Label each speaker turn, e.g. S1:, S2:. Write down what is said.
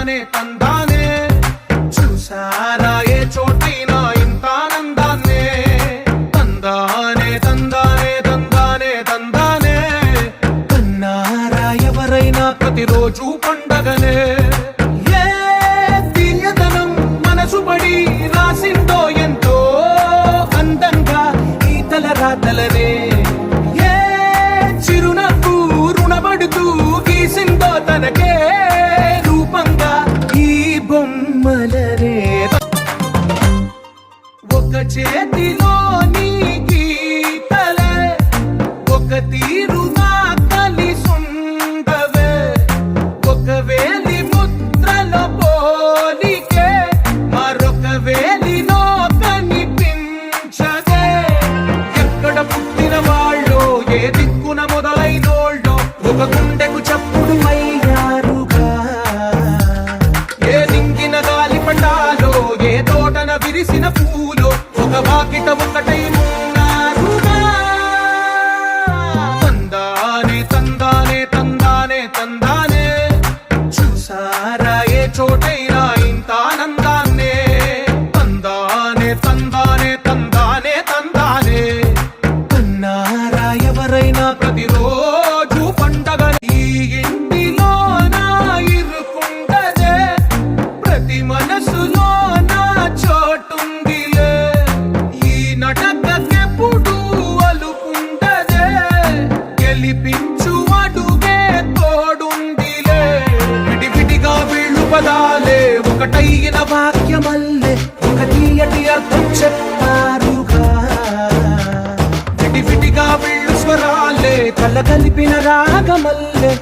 S1: తందానే తందానే చూసారా ఏ చోటైనా ఇంత ఆనందాన్నే తందానే తందానే తందానే తందానే కన్నారా ఎవరైనా ప్రతిరోజు పండగనే ఏ తీయదనం మనసు పడి రాసిందో ఎంతో అందంగా ఈ తలరాతలనే ఏ చిరునవ్వు రుణపడుతూ గీసిందో తనకే రూపంగా ఈ బొమ్మలనే ఒక చేతిలో నీ గీతలే ఒక తీరుగా కలిసుండవే ఒక వేలి ముద్రలో పోలికే మరొక వేలిలో కనిపించదే ఎక్కడ పుట్టిన వాళ్ళో ఏ దిక్కున మొదలైనోళ్ళో ఒక గుండెకు చప్పుడు అయ్యారుగా ఏ నింగిన గాలి పటాలో ఏ తోటన విరిసిన పూలో ఒక వాకిట ఒకటై ఉన్నారుగా తందానే తందానే తందానే తందానే చూసారా ఏ చోటైనా ఇంత ఆనందాన్నే తందానే తందానే తందానే తందానే కన్నారా ఎవరైనా ప్రతిరోజు పండగ ఈ ఇంటిలో నా ఇరుకుండదే ప్రతి మనసులో నా చోటుందిలే ఈ నటకెప్పుడు అలుకుండదే గెలిపించు అడుగే తోడుందిలే విడివిడిగా వీళ్ళు పదాలే ఒకటైన వాక్యమల్లే ఒక తీయటి అర్థం చెప్పారుగా విడివిడిగా వీళ్ళు స్వరాలే కలగలిపిన రాగమల్లే